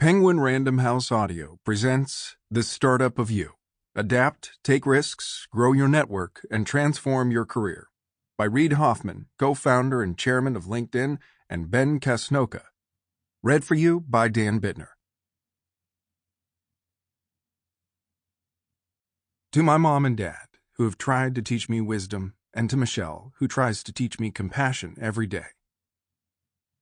Penguin Random House Audio presents The Startup of You. Adapt, take risks, grow your network, and transform your career. By Reid Hoffman, co-founder and chairman of LinkedIn, and Ben Casnocha. Read for you by Dan Bittner. To my mom and dad, who have tried to teach me wisdom, and to Michelle, who tries to teach me compassion every day.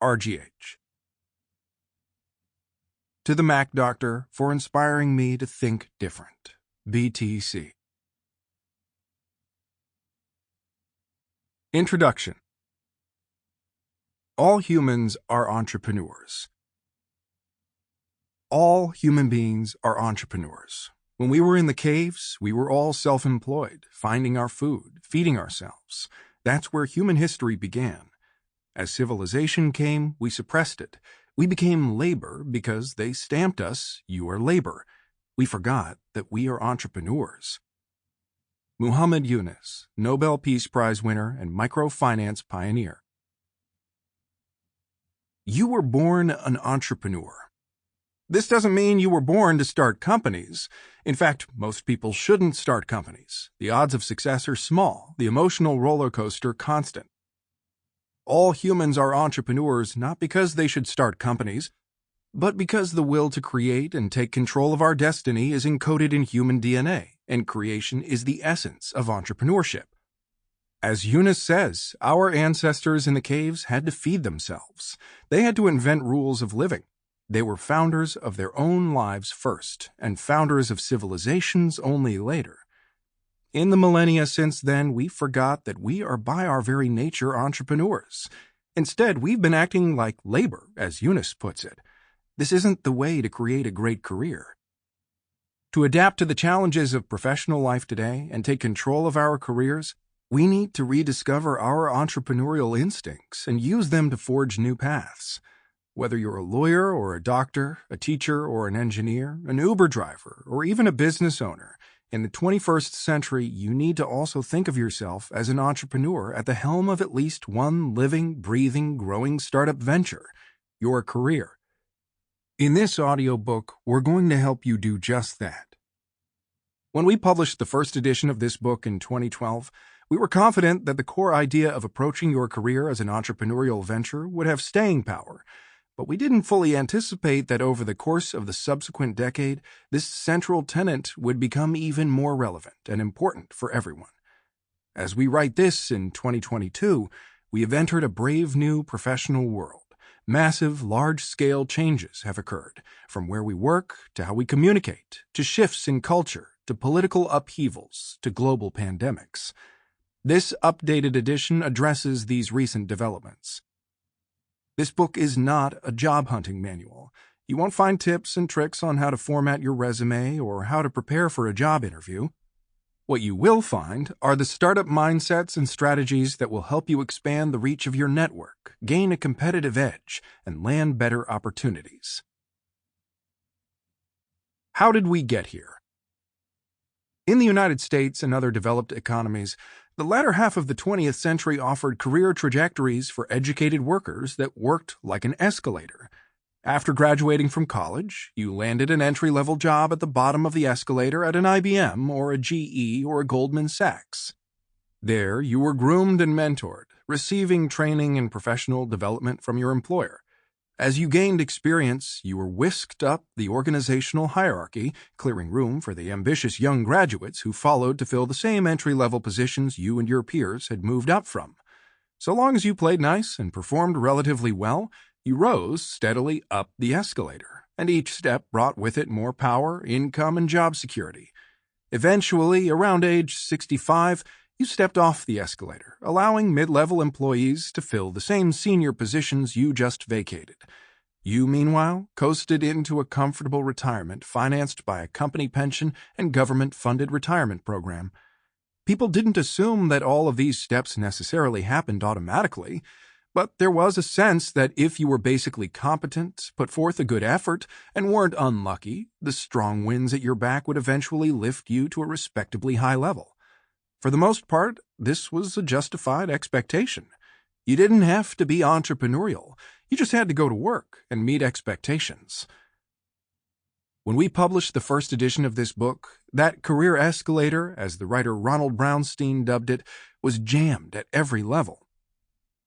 RGH. To the Mac Doctor for inspiring me to think different. BTC. Introduction. All humans are entrepreneurs. All human beings are entrepreneurs. When we were in the caves, we were all self-employed, finding our food, feeding ourselves. That's where human history began. As civilization came, we suppressed it. We became labor because they stamped us, you are labor. We forgot that we are entrepreneurs. Muhammad Yunus, Nobel Peace Prize winner and microfinance pioneer. You were born an entrepreneur. This doesn't mean you were born to start companies. In fact, most people shouldn't start companies. The odds of success are small, the emotional roller coaster constant. All humans are entrepreneurs not because they should start companies, but because the will to create and take control of our destiny is encoded in human DNA, and creation is the essence of entrepreneurship. As Yunus says, our ancestors in the caves had to feed themselves. They had to invent rules of living. They were founders of their own lives first, and founders of civilizations only later. In the millennia since then, we forgot that we are by our very nature entrepreneurs. Instead, we've been acting like labor, as Yunus puts it. This isn't the way to create a great career. To adapt to the challenges of professional life today and take control of our careers, we need to rediscover our entrepreneurial instincts and use them to forge new paths. Whether you're a lawyer or a doctor, a teacher or an engineer, an Uber driver, or even a business owner, in the 21st century, you need to also think of yourself as an entrepreneur at the helm of at least one living, breathing, growing startup venture, your career. In this audiobook, we're going to help you do just that. When we published the first edition of this book in 2012, we were confident that the core idea of approaching your career as an entrepreneurial venture would have staying power. But we didn't fully anticipate that over the course of the subsequent decade, this central tenet would become even more relevant and important for everyone. As we write this in 2022, we have entered a brave new professional world. Massive, large-scale changes have occurred, from where we work to how we communicate, to shifts in culture, to political upheavals, to global pandemics. This updated edition addresses these recent developments. This book is not a job hunting manual. You won't find tips and tricks on how to format your resume or how to prepare for a job interview. What you will find are the startup mindsets and strategies that will help you expand the reach of your network, gain a competitive edge, and land better opportunities. How did we get here? In the United States and other developed economies, the latter half of the 20th century offered career trajectories for educated workers that worked like an escalator. After graduating from college, you landed an entry-level job at the bottom of the escalator at an IBM or a GE or a Goldman Sachs. There, you were groomed and mentored, receiving training and professional development from your employer. As you gained experience, you were whisked up the organizational hierarchy, clearing room for the ambitious young graduates who followed to fill the same entry-level positions you and your peers had moved up from. So long as you played nice and performed relatively well, you rose steadily up the escalator, and each step brought with it more power, income, and job security. Eventually, around age 65, you stepped off the escalator, allowing mid-level employees to fill the same senior positions you just vacated. You, meanwhile, coasted into a comfortable retirement financed by a company pension and government-funded retirement program. People didn't assume that all of these steps necessarily happened automatically, but there was a sense that if you were basically competent, put forth a good effort, and weren't unlucky, the strong winds at your back would eventually lift you to a respectably high level. For the most part, this was a justified expectation. You didn't have to be entrepreneurial. You just had to go to work and meet expectations. When we published the first edition of this book, that career escalator, as the writer Ronald Brownstein dubbed it, was jammed at every level.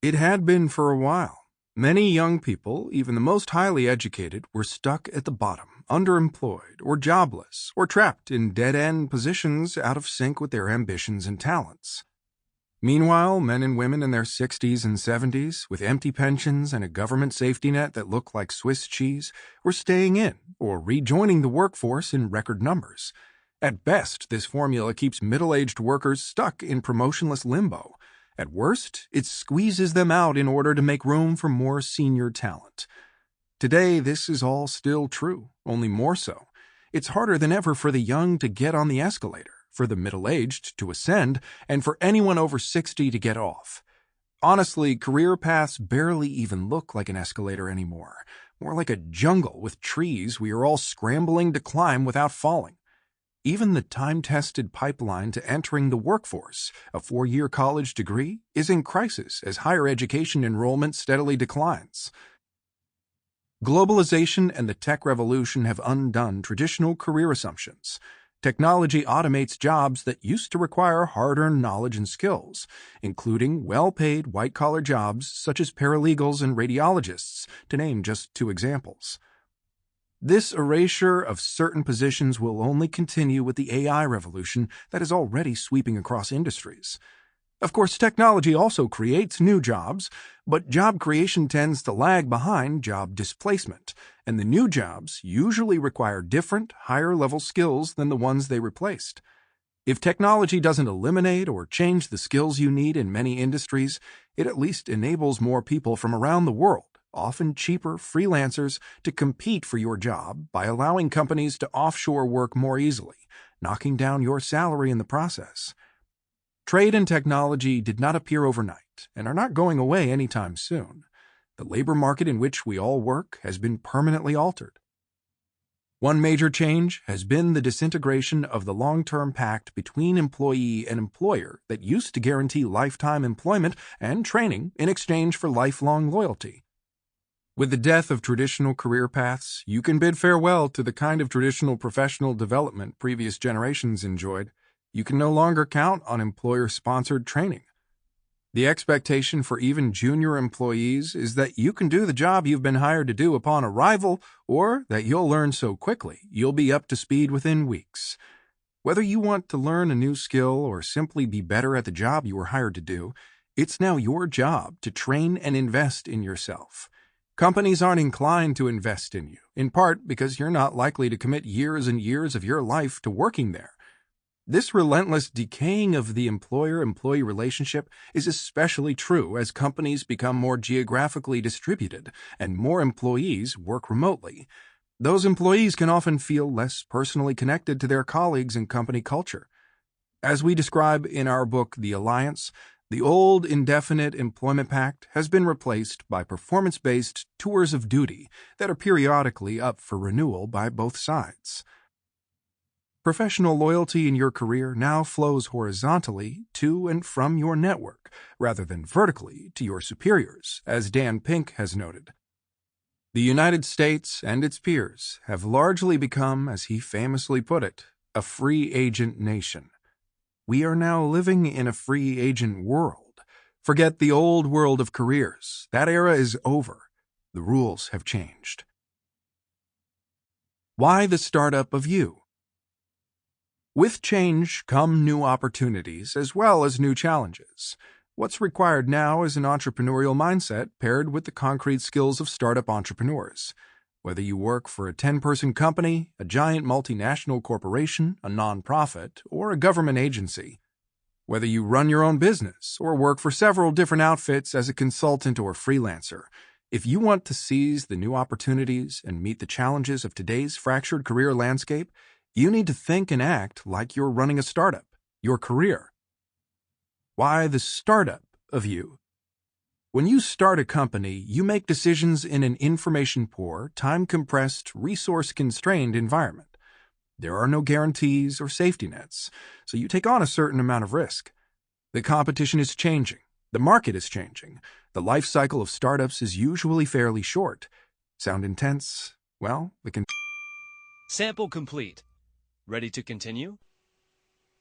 It had been for a while. Many young people, even the most highly educated, were stuck at the bottom, underemployed, or jobless, or trapped in dead-end positions out of sync with their ambitions and talents. Meanwhile, men and women in their 60s and 70s, with empty pensions and a government safety net that looked like Swiss cheese, were staying in or rejoining the workforce in record numbers. At best, this formula keeps middle-aged workers stuck in promotionless limbo. At worst, it squeezes them out in order to make room for more senior talent. Today, this is all still true, only more so. It's harder than ever for the young to get on the escalator, for the middle-aged to ascend, and for anyone over 60 to get off. Honestly, career paths barely even look like an escalator anymore, more like a jungle with trees we are all scrambling to climb without falling. Even the time-tested pipeline to entering the workforce, a 4-year college degree, is in crisis as higher education enrollment steadily declines. Globalization and the tech revolution have undone traditional career assumptions. Technology automates jobs that used to require hard-earned knowledge and skills, including well-paid white-collar jobs such as paralegals and radiologists, to name just 2 examples. This erasure of certain positions will only continue with the AI revolution that is already sweeping across industries. Of course, technology also creates new jobs, but job creation tends to lag behind job displacement, and the new jobs usually require different, higher-level skills than the ones they replaced. If technology doesn't eliminate or change the skills you need in many industries, it at least enables more people from around the world, often cheaper freelancers, to compete for your job by allowing companies to offshore work more easily, knocking down your salary in the process. Trade and technology did not appear overnight and are not going away anytime soon. The labor market in which we all work has been permanently altered. One major change has been the disintegration of the long-term pact between employee and employer that used to guarantee lifetime employment and training in exchange for lifelong loyalty. With the death of traditional career paths, you can bid farewell to the kind of traditional professional development previous generations enjoyed. You can no longer count on employer-sponsored training. The expectation for even junior employees is that you can do the job you've been hired to do upon arrival, or that you'll learn so quickly you'll be up to speed within weeks. Whether you want to learn a new skill or simply be better at the job you were hired to do, it's now your job to train and invest in yourself. Companies aren't inclined to invest in you, in part because you're not likely to commit years and years of your life to working there. This relentless decaying of the employer-employee relationship is especially true as companies become more geographically distributed and more employees work remotely. Those employees can often feel less personally connected to their colleagues and company culture. As we describe in our book, The Alliance, the old indefinite employment pact has been replaced by performance-based tours of duty that are periodically up for renewal by both sides. Professional loyalty in your career now flows horizontally to and from your network, rather than vertically to your superiors, as Dan Pink has noted. The United States and its peers have largely become, as he famously put it, a free agent nation. We are now living in a free agent world. Forget the old world of careers. That era is over. The rules have changed. Why the startup of you? With change come new opportunities as well as new challenges. What's required now is an entrepreneurial mindset paired with the concrete skills of startup entrepreneurs. Whether you work for a 10-person company, a giant multinational corporation, a nonprofit, or a government agency. Whether you run your own business or work for several different outfits as a consultant or freelancer, if you want to seize the new opportunities and meet the challenges of today's fractured career landscape, you need to think and act like you're running a startup, your career. Why the startup of you? When you start a company, you make decisions in an information-poor, time-compressed, resource-constrained environment. There are no guarantees or safety nets, so you take on a certain amount of risk. The competition is changing. The market is changing. The life cycle of startups is usually fairly short. Sound intense? Well, Sample complete. Ready to continue?